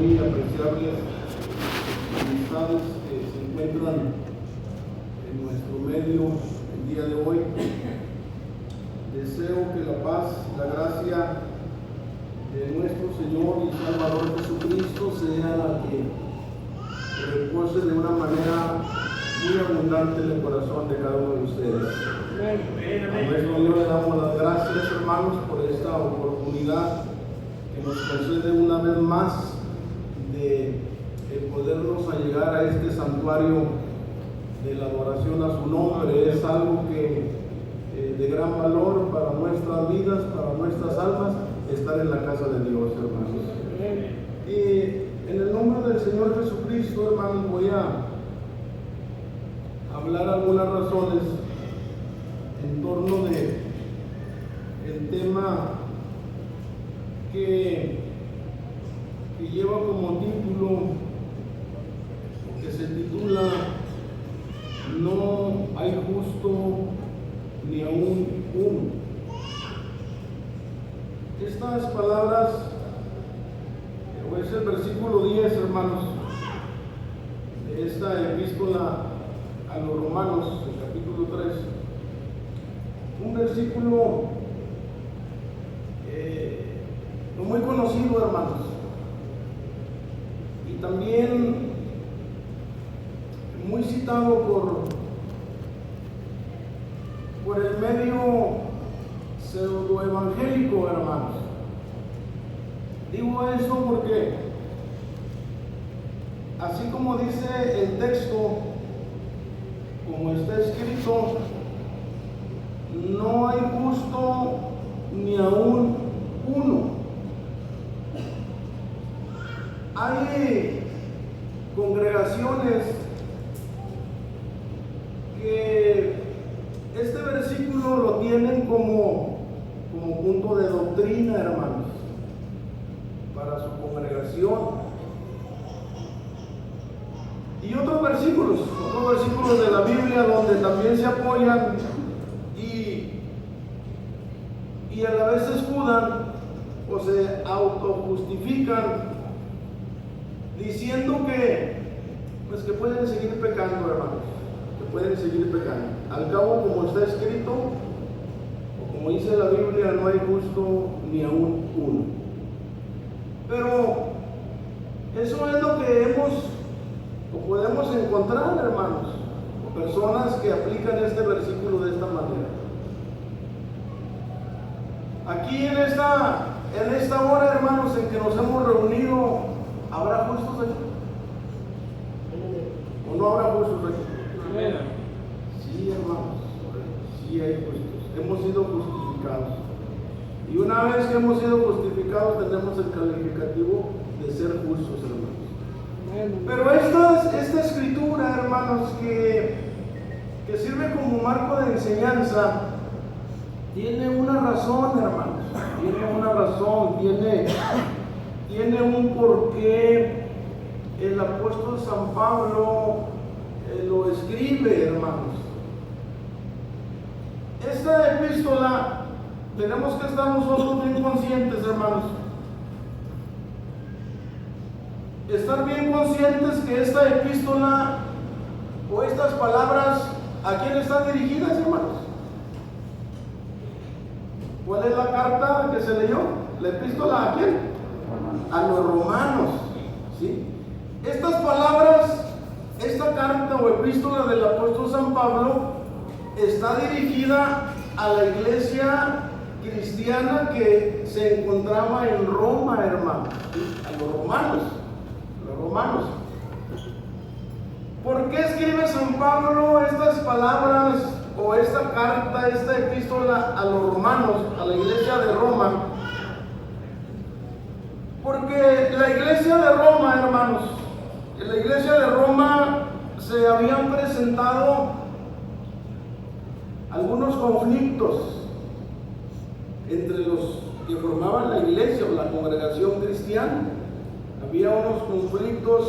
muy apreciables amistades que se encuentran en nuestro medio el día de hoy. Deseo que la paz, la gracia de nuestro Señor y Salvador Jesucristo sea la que repose de una manera muy abundante en el corazón de cada uno de ustedes. A nuestro Dios le damos las gracias, hermanos, por esta oportunidad que nos concede una vez más de podernos allegar a este santuario de la adoración a su nombre. Es algo que de gran valor para nuestras vidas, para nuestras almas, estar en la casa de Dios, hermanos. Y en el nombre del Señor Jesucristo, hermanos, voy a hablar algunas razones en torno de el tema que lleva como título, que se titula No hay justo ni aún uno. Estas palabras, es el versículo 10, hermanos, de esta epístola a los Romanos, el capítulo 3, un versículo muy conocido, hermanos, y también muy citado por el medio pseudoevangélico, hermanos. Digo eso porque, así como dice el texto, como está escrito, no hay justo ni aún uno. Hay congregaciones que este versículo lo tienen como punto de doctrina, hermanos, para su congregación. Y otros versículos de la Biblia donde también se apoyan y a la vez se escudan o se autojustifican diciendo que pueden seguir pecando, hermanos, que pueden seguir pecando. Al cabo, como está escrito, o como dice la Biblia, no hay justo ni aún uno. Pero eso es lo que podemos encontrar, hermanos, personas que aplican este versículo de esta manera. Aquí en esta hora, hermanos, en que nos hemos reunido, ¿habrá justos aquí? ¿O no habrá justos aquí? Sí, hermanos, sí hay justos. Hemos sido justificados. Y una vez que hemos sido justificados, tenemos el calificativo de ser justos, hermanos. Pero esta escritura, hermanos, que sirve como marco de enseñanza, tiene una razón, hermanos. Tiene una razón, tiene un porqué. El apóstol San Pablo lo escribe, hermanos. Esta epístola, tenemos que estar nosotros bien conscientes, hermanos. Estar bien conscientes que esta epístola o estas palabras, ¿a quién están dirigidas, hermanos? ¿Cuál es la carta que se leyó? ¿La epístola a quién? A los romanos, ¿sí? Estas palabras, esta carta o epístola del apóstol San Pablo está dirigida a la iglesia cristiana que se encontraba en Roma, hermanos, ¿sí? A los romanos. ¿Por qué escribe San Pablo estas palabras o esta carta, esta epístola a los romanos, a la iglesia de Roma? Porque la iglesia de Roma, hermanos, en la iglesia de Roma se habían presentado algunos conflictos entre los que formaban la iglesia o la congregación cristiana. Había unos conflictos.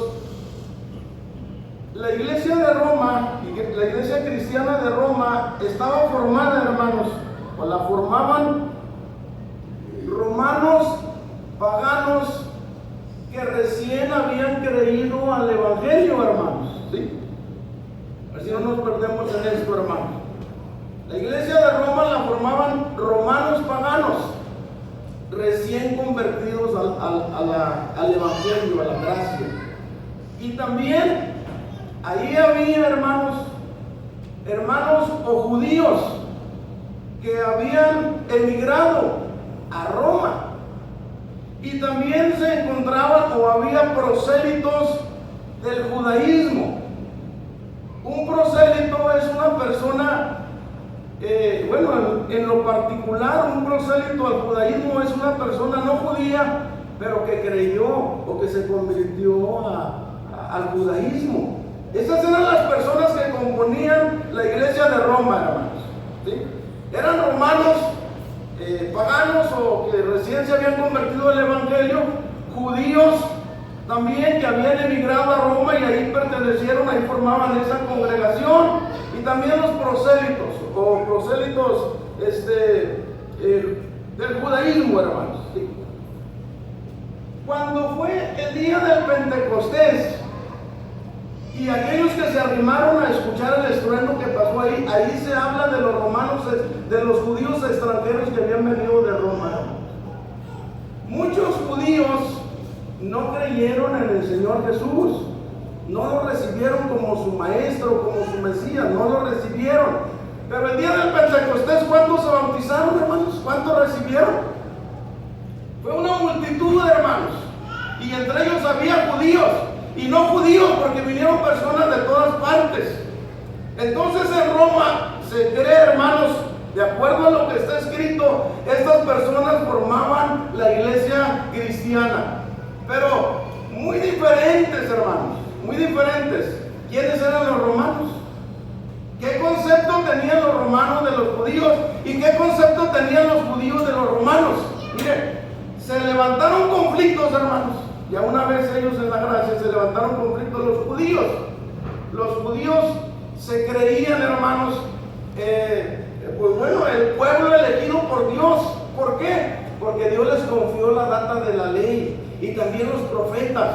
La iglesia de Roma, la iglesia cristiana de Roma, estaba formada, hermanos, o la formaban romanos paganos que recién habían creído al Evangelio, hermanos. ¿Sí? Así no nos perdemos en esto, hermanos. La iglesia de Roma la formaban romanos paganos, recién convertidos al Evangelio, a la gracia. Y también ahí había, hermanos o judíos que habían emigrado a Roma. Y también se encontraban o había prosélitos del judaísmo. Un prosélito es una persona, en lo particular, un prosélito al judaísmo es una persona no judía, pero que creyó o que se convirtió al judaísmo. Esas eran las personas que componían la iglesia de Roma, hermanos. ¿Sí? Eran romanos paganos o que recién se habían convertido al Evangelio, judíos también que habían emigrado a Roma y ahí pertenecieron, ahí formaban esa congregación, y también los prosélitos o prosélitos del judaísmo, hermanos. ¿Sí? Cuando fue el día del Pentecostés y aquellos que se arrimaron a escuchar el estruendo que pasó ahí, ahí se habla de los romanos, de los judíos extranjeros que habían venido de Roma. Muchos judíos no creyeron en el Señor Jesús, no lo recibieron como su maestro, como su Mesías, no lo recibieron. Pero el día del Pentecostés, ¿cuántos se bautizaron, hermanos? ¿Cuántos recibieron? Fue una multitud de hermanos, y entre ellos había judíos y no judíos, porque vinieron personas de todas partes. Entonces en Roma se cree, hermanos, de acuerdo a lo que está escrito, estas personas formaban la iglesia cristiana, pero muy diferentes, hermanos, muy diferentes. ¿Quiénes eran los romanos? ¿Qué concepto tenían los romanos de los judíos? ¿Y qué concepto tenían los judíos de los romanos? Mire, se levantaron conflictos, hermanos. Ya una vez ellos en la gracia se levantaron conflictos los judíos. Los judíos se creían, hermanos, el pueblo elegido por Dios. ¿Por qué? Porque Dios les confió la data de la ley y también los profetas.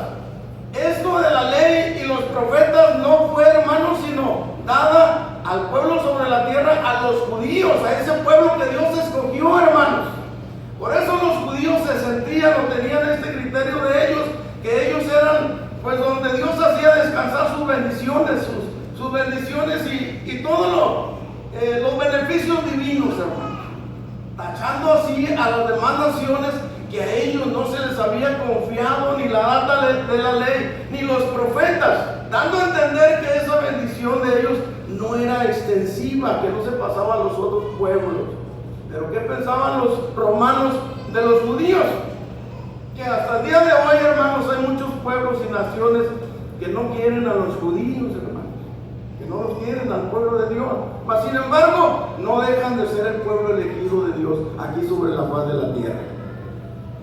Esto de la ley y los profetas no fue, hermanos, sino dada al pueblo sobre la tierra, a los judíos, a ese pueblo que Dios escogió, hermanos. Por eso los judíos se sentían o tenían este criterio de ellos, que ellos eran, pues, donde Dios hacía descansar sus bendiciones, sus bendiciones y todos los beneficios divinos, hermanos. Tachando así a las demás naciones que a ellos no se les había confiado ni la data de la ley, ni los profetas, dando a entender que esa bendición de ellos no era extensiva, que no se pasaba a los otros pueblos. Pero ¿qué pensaban los romanos de los judíos? Que hasta el día de hoy, hermanos, hay muchos pueblos y naciones que no quieren a los judíos, hermanos, que no los quieren al pueblo de Dios, mas sin embargo no dejan de ser el pueblo elegido de Dios aquí sobre la faz de la tierra.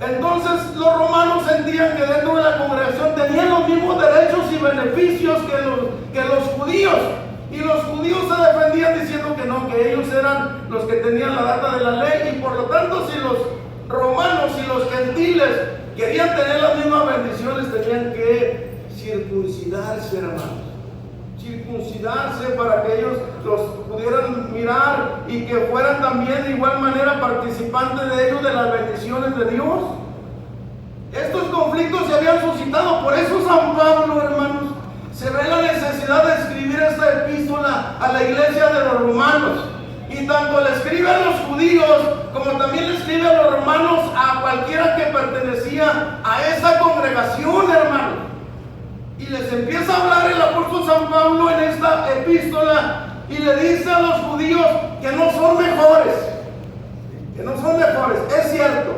Entonces los romanos sentían que dentro de la congregación tenían los mismos derechos y beneficios que los judíos. Y los judíos se defendían diciendo que no, que ellos eran los que tenían la data de la ley, y por lo tanto si los romanos y los gentiles querían tener las mismas bendiciones, tenían que circuncidarse, hermanos. Circuncidarse para que ellos los pudieran mirar y que fueran también de igual manera participantes de ellos, de las bendiciones de Dios. Estos conflictos se habían suscitado, por eso San Pablo, hermanos, se ve la necesidad de escribir esta epístola a la iglesia de los romanos, y tanto le escribe a los judíos como también le escribe a los romanos, a cualquiera que pertenecía a esa congregación, hermanos. Y les empieza a hablar el apóstol San Pablo en esta epístola y le dice a los judíos que no son mejores, que no son mejores. Es cierto,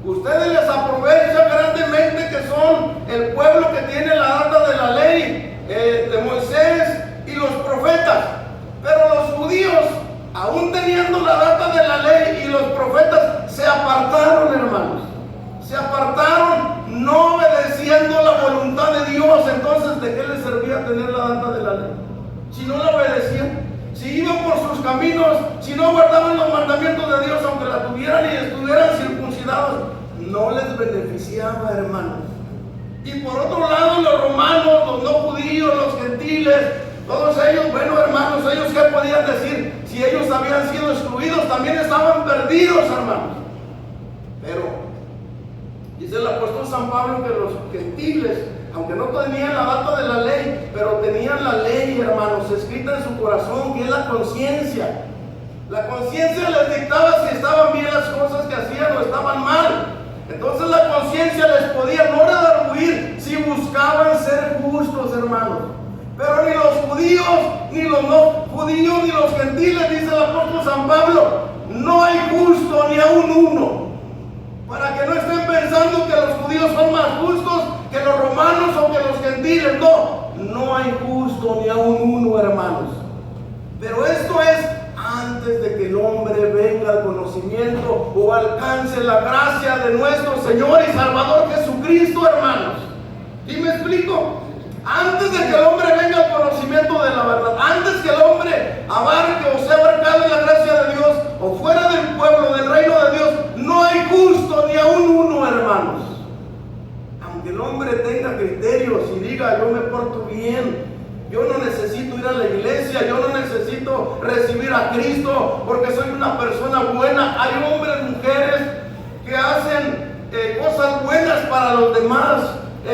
ustedes les aprovechan grandemente que son el pueblo que tiene la data de la ley de Moisés y los profetas, pero los judíos, aún teniendo la data de la ley y los profetas, se apartaron, hermanos, se apartaron, no obedeciendo la voluntad de Dios. Entonces, ¿de qué les servía tener la data de la ley si no la obedecían? Si iban por sus caminos, si no guardaban los mandamientos de Dios, aunque la tuvieran y estuvieran circuncidados, no les beneficiaba, hermanos. Y por otro lado, los romanos, los no judíos, los gentiles, todos ellos, bueno, hermanos, ellos qué podían decir si ellos habían sido excluidos, también estaban perdidos, hermanos. Pero dice el apóstol San Pablo que los gentiles, aunque no tenían la data de la ley, pero tenían la ley, hermanos, escrita en su corazón, que es la conciencia. La conciencia les dictaba si estaban bien las cosas que hacían o estaban mal. Entonces la conciencia les podía no redarguir si buscaban ser justos, hermanos. Pero ni los judíos, ni los no judíos, ni los gentiles, dice el apóstol San Pablo, no hay justo ni aun uno. Para que no estén pensando que los judíos son más justos que los romanos o que los gentiles. No hay justo ni aun uno, hermanos. Pero esto es antes de que el hombre venga al conocimiento o alcance la gracia de nuestro Señor y Salvador Jesucristo, hermanos. ¿Sí me explico? Antes de que el hombre venga al conocimiento de la verdad, antes que el hombre abarque o sea abarcado en la gracia de Dios o fuera del pueblo, del reino de Dios, no hay justo ni aun uno, hermanos. Aunque el hombre tenga criterios y diga, yo me porto bien, yo no necesito ir a la iglesia, yo no necesito recibir a Cristo porque soy una persona buena. Hay hombres, mujeres que hacen cosas buenas para los demás,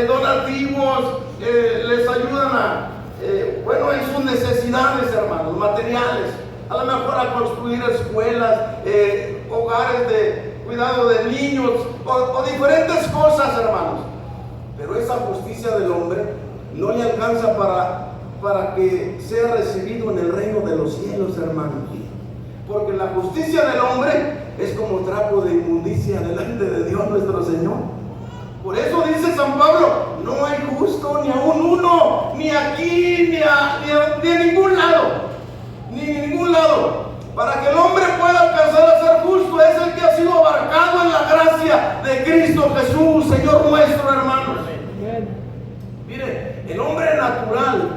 donativos, les ayudan en sus necesidades, hermanos, materiales. A lo mejor a construir escuelas, hogares de cuidado de niños o diferentes cosas, hermanos. Pero esa justicia del hombre no le alcanza para que sea recibido en el reino de los cielos, hermanos. Porque la justicia del hombre es como trapo de inmundicia delante de Dios nuestro Señor. Por eso dice San Pablo, no hay justo ni aun uno, ni aquí, ni a ningún lado, ni en ningún lado. Para que el hombre pueda alcanzar a ser justo, es el que ha sido abarcado en la gracia de Cristo Jesús, Señor nuestro, hermanos. Mire, el hombre natural,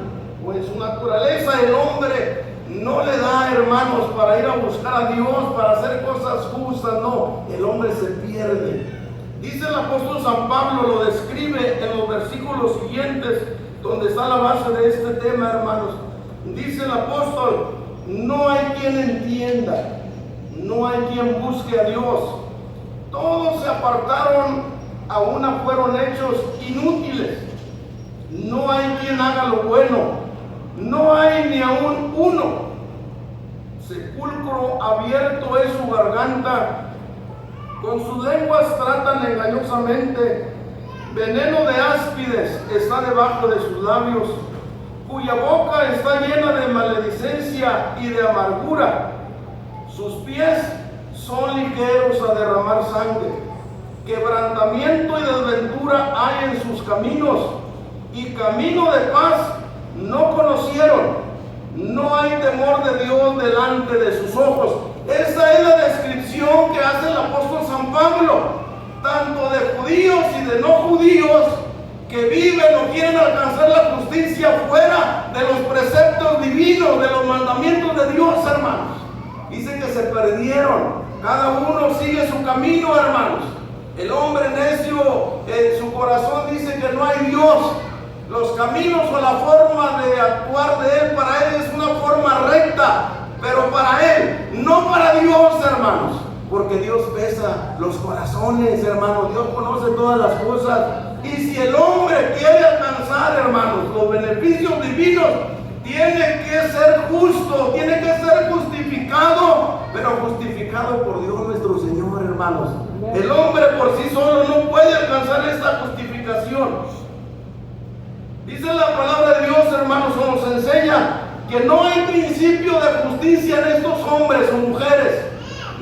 o en su naturaleza, el hombre no le da, hermanos, para ir a buscar a Dios, para hacer cosas justas, no, el hombre se pierde. Dice el apóstol San Pablo, lo describe en los versículos siguientes, donde está la base de este tema, hermanos. Dice el apóstol, no hay quien entienda, no hay quien busque a Dios. Todos se apartaron, a una fueron hechos inútiles. No hay quien haga lo bueno, no hay ni aún uno. Sepulcro abierto es su garganta, con sus lenguas tratan engañosamente. Veneno de áspides está debajo de sus labios, cuya boca está llena de maledicencia y de amargura. Sus pies son ligeros a derramar sangre. Quebrantamiento y desventura hay en sus caminos, y camino de paz no conocieron. No hay temor de Dios delante de sus ojos. Esa es la descripción que hace el apóstol San Pablo, tanto de judíos y de no judíos que viven o quieren alcanzar la justicia fuera de los preceptos divinos, de los mandamientos de Dios, hermanos. Dice que se perdieron. Cada uno sigue su camino, hermanos. El hombre necio en su corazón dice que no hay Dios. Los caminos o la forma de actuar de él, para él es una forma recta, pero para él, no para Dios, hermanos. Porque Dios pesa los corazones, hermanos. Dios conoce todas las cosas. Y si el hombre quiere alcanzar, hermanos, los beneficios divinos, tiene que ser justo, tiene que ser justificado, pero justificado por Dios nuestro Señor, hermanos. El hombre por sí solo no puede alcanzar esta justificación. Dice la palabra de Dios, hermanos, nos enseña que no hay principio de justicia en estos hombres o mujeres.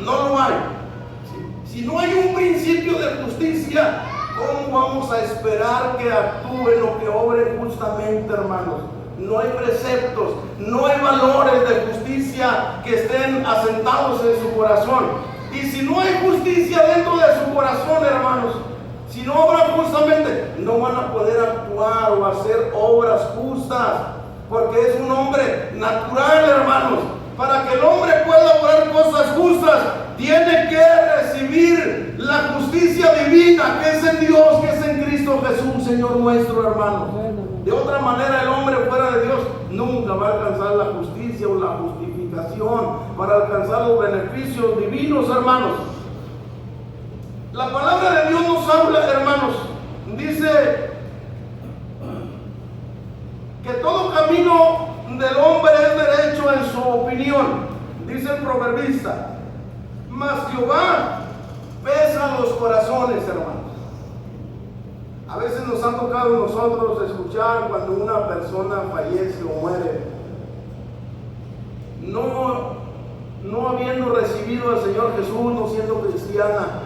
No lo hay. Si no hay un principio de justicia, ¿cómo vamos a esperar que actúen o que obren justamente, hermanos? No hay preceptos, no hay valores de justicia que estén asentados en su corazón. Y si no hay justicia dentro de su corazón, hermanos, si no obran justamente, no van a poder actuar o hacer obras justas, porque es un hombre natural, hermanos. Para que el hombre pueda obrar cosas justas, tiene que recibir la justicia divina que es en Dios, que es en Cristo Jesús, Señor nuestro, hermanos. De otra manera, el hombre fuera de Dios nunca va a alcanzar la justicia o la justificación para alcanzar los beneficios divinos, hermanos. La palabra de Dios nos habla, hermanos. Dice que todo camino del hombre es derecho en su opinión, dice el proverbista, mas Jehová pesa los corazones, hermanos. A veces nos ha tocado a nosotros escuchar cuando una persona fallece o muere, no habiendo recibido al Señor Jesús, no siendo cristiana.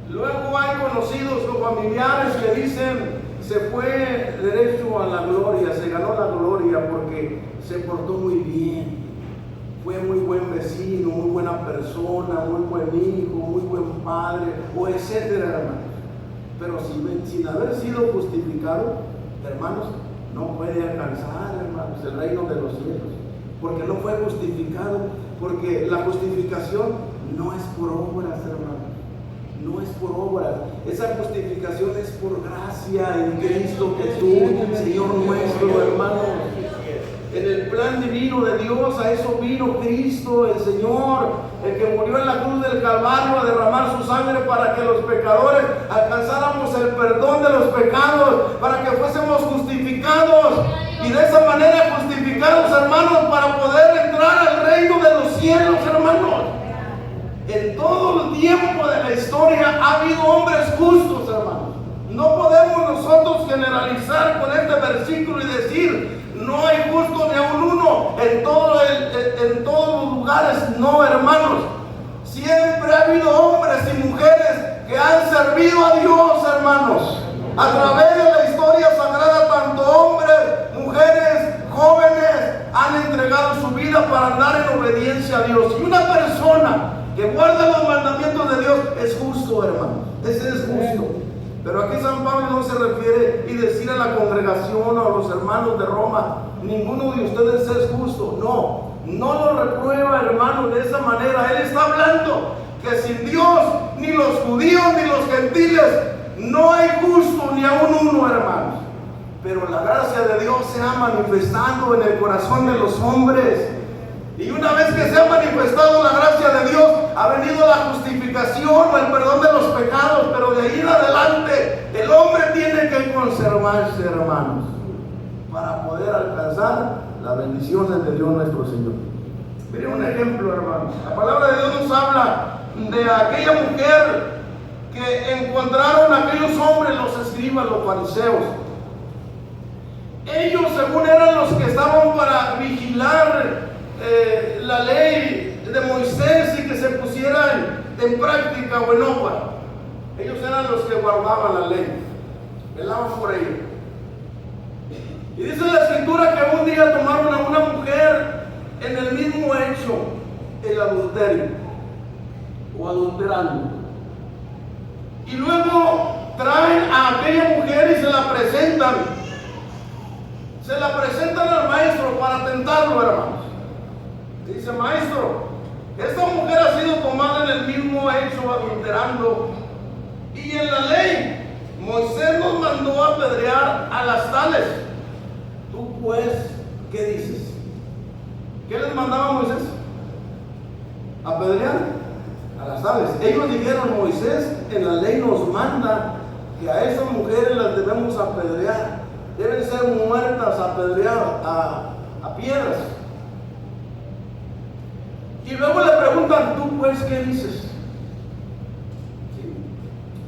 Luego hay conocidos o familiares que dicen: se fue derecho a la gloria, se ganó la gloria porque se portó muy bien, fue muy buen vecino, muy buena persona, muy buen hijo, muy buen padre, o etcétera, hermanos. Pero sin haber sido justificado, hermanos, no puede alcanzar, hermanos, el reino de los cielos, porque no fue justificado, porque la justificación no es por obras, hermanos. No es por obras, esa justificación es por gracia en Cristo Jesús, Señor nuestro, hermano. En el plan divino de Dios, a eso vino Cristo, el Señor, el que murió en la cruz del Calvario a derramar su sangre para que los pecadores alcanzáramos el perdón de los pecados, para que fuésemos justificados y de esa manera justificados, hermanos, para poder entrar al reino de los cielos, hermanos. En todo el tiempo de la historia ha habido hombres justos, hermanos. No podemos nosotros generalizar con este versículo y decir: no hay justo ni aun uno en todos los lugares. No, hermanos. Siempre ha habido hombres y mujeres que han servido a Dios, hermanos. A través de la historia sagrada, tanto hombres, mujeres, jóvenes han entregado su vida para andar en obediencia a Dios. Y una persona que guarda los mandamientos de Dios es justo, hermano. Ese es justo. Pero aquí San Pablo no se refiere y decir a la congregación o a los hermanos de Roma: ninguno de ustedes es justo. No lo reprueba, hermano, de esa manera. Él está hablando que sin Dios, ni los judíos ni los gentiles, no hay justo ni aún uno, hermanos. Pero la gracia de Dios se ha manifestado en el corazón de los hombres. Y una vez que se ha manifestado la gracia de Dios, ha venido la justificación o el perdón de los pecados. Pero de ahí en adelante, el hombre tiene que conservarse, hermanos, para poder alcanzar las bendiciones de Dios nuestro Señor. Mire un ejemplo, hermanos. La palabra de Dios nos habla de aquella mujer que encontraron aquellos hombres, los escribas, los fariseos. Ellos, según eran los que estaban para vigilar la ley de Moisés y que se pusieran en práctica o en obra. Ellos eran los que guardaban la ley, velaban por ella. Y dice la escritura que un día tomaron a una mujer en el mismo hecho, el adulterio o adulterando, y luego traen a aquella mujer y se la presentan al maestro para tentarlo, hermanos. Dice: maestro, esta mujer ha sido tomada en el mismo hecho, adulterando, y en la ley Moisés nos mandó a apedrear a las tales. Tú pues, ¿qué dices? ¿Qué les mandaba Moisés? Apedrear a las tales. Ellos dijeron: Moisés en la ley nos manda que a esas mujeres las debemos apedrear, deben ser muertas, apedreadas a piedras. Y luego le preguntan: ¿tú pues qué dices? ¿Sí?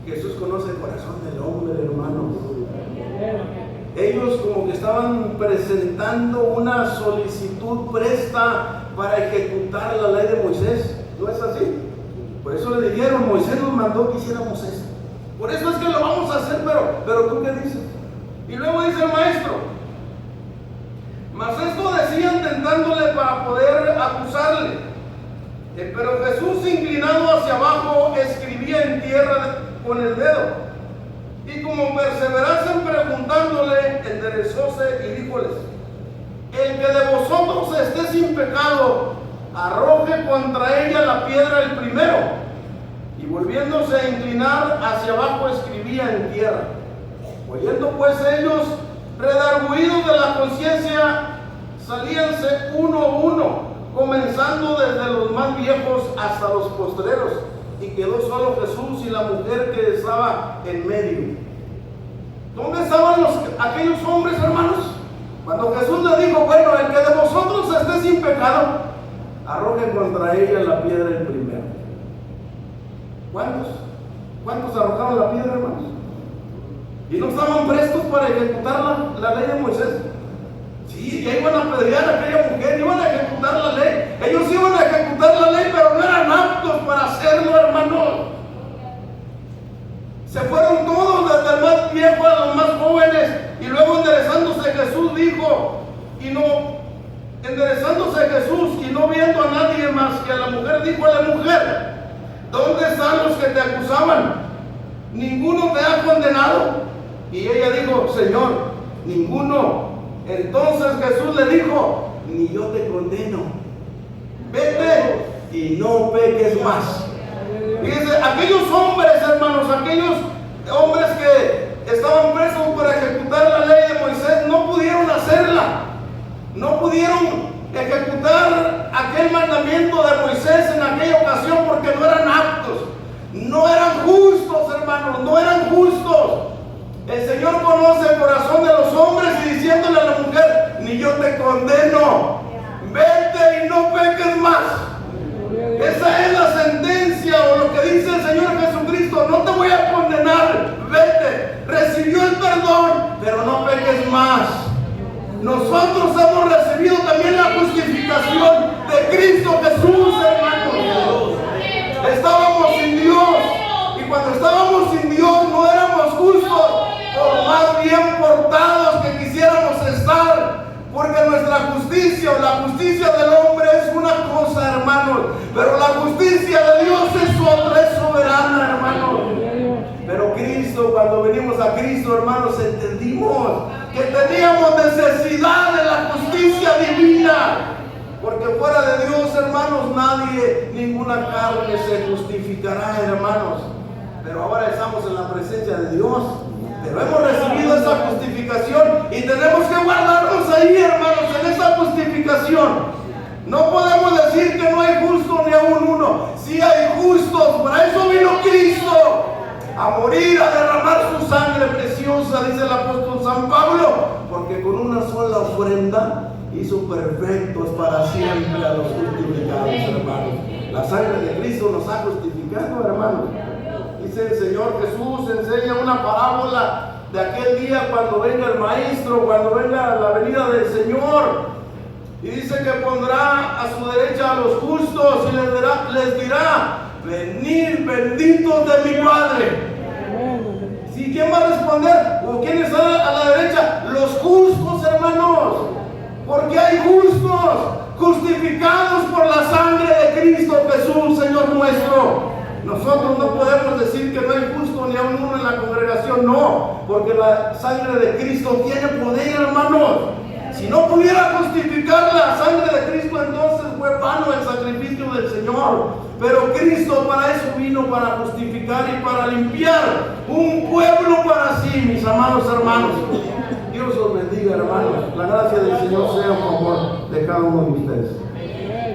Jesús conoce el corazón del hombre, hermanos. Ellos como que estaban presentando una solicitud presta para ejecutar la ley de Moisés. ¿No es así? Por eso le dijeron: Moisés nos mandó que hiciéramos esto. Por eso es que lo vamos a hacer, pero ¿tú qué dices? Y luego dice el maestro: mas esto decían tentándole para poder acusarle. Pero Jesús, inclinado hacia abajo, escribía en tierra con el dedo. Y como perseverasen preguntándole, enderezóse y díjoles: el que de vosotros esté sin pecado, arroje contra ella la piedra el primero. Y volviéndose a inclinar hacia abajo, escribía en tierra. Oyendo pues ellos, redargüidos de la conciencia, salíanse uno a uno, comenzando desde los más viejos hasta los postreros, y quedó solo Jesús y la mujer que estaba en medio. ¿Dónde estaban aquellos hombres, hermanos? Cuando Jesús le dijo, bueno, el que de vosotros esté sin pecado, arrojen contra ella la piedra el primero. ¿Cuántos arrojaron la piedra, hermanos? ¿Y no estaban prestos para ejecutar la ley de Moisés? Sí, ya iban a apedrear a aquella mujer, iban a ejecutar la ley. Ellos iban a ejecutar la ley, pero no eran aptos para hacerlo, hermanos. Se fueron todos, desde el más viejo a los más jóvenes. Y luego enderezándose Jesús dijo, enderezándose Jesús y no viendo a nadie más que a la mujer, dijo a la mujer, ¿dónde están los que te acusaban? ¿Ninguno te ha condenado? Y ella dijo, Señor, ninguno. Entonces Jesús le dijo, ni yo te condeno. Vete y no peques más. Fíjense, aquellos hombres, hermanos, aquellos hombres que estaban presos para ejecutar la ley de Moisés, no pudieron hacerla. No pudieron ejecutar aquel mandamiento de Moisés en aquella ocasión porque no eran aptos. No eran justos, hermanos, no eran justos. El Señor conoce el corazón de los hombres y diciéndole a la mujer, ni yo te condeno, vete y no peques más. Esa es la sentencia o lo que dice el Señor Jesucristo, no te voy a condenar, vete. Recibió el perdón, pero no peques más. Nosotros hemos recibido también la justificación de Cristo Jesús, hermanos. Estábamos sin Dios y cuando estábamos sin Dios no éramos justos, por más bien portados que quisiéramos estar, porque nuestra justicia o la justicia del hombre es una cosa, hermanos, pero la justicia de Dios es otra, es soberana, hermanos. Pero Cristo, cuando venimos a Cristo, hermanos, entendimos que teníamos necesidad de la justicia divina, porque fuera de Dios, hermanos, nadie, ninguna carne se justificará, hermanos. Pero ahora estamos en la presencia de Dios, pero hemos recibido esa justificación y tenemos que guardarnos ahí, hermanos, en esa justificación. No podemos decir que no hay justo ni aún uno. Sí hay justos, para eso vino Cristo, a morir, a derramar su sangre preciosa, dice el apóstol San Pablo, porque con una sola ofrenda hizo perfectos para siempre a los justificados, hermanos. La sangre de Cristo nos ha justificado, hermanos. Dice el Señor Jesús, enseña una parábola de aquel día cuando venga el Maestro, cuando venga la venida del Señor. Y dice que pondrá a su derecha a los justos y les dirá, venid benditos de mi Padre. ¿Sí? ¿Quién va a responder? ¿O quién está a la derecha? Los justos, hermanos. Porque hay justos, justificados por la sangre de Cristo Jesús, Señor nuestro. Nosotros no podemos decir que no hay justo ni aún uno en la congregación, no, porque la sangre de Cristo tiene poder, hermanos. Si no pudiera justificar la sangre de Cristo, entonces fue vano el sacrificio del Señor. Pero Cristo para eso vino, para justificar y para limpiar un pueblo para sí, mis amados hermanos. Dios os bendiga, hermanos. La gracia del Señor sea a favor de cada uno de ustedes.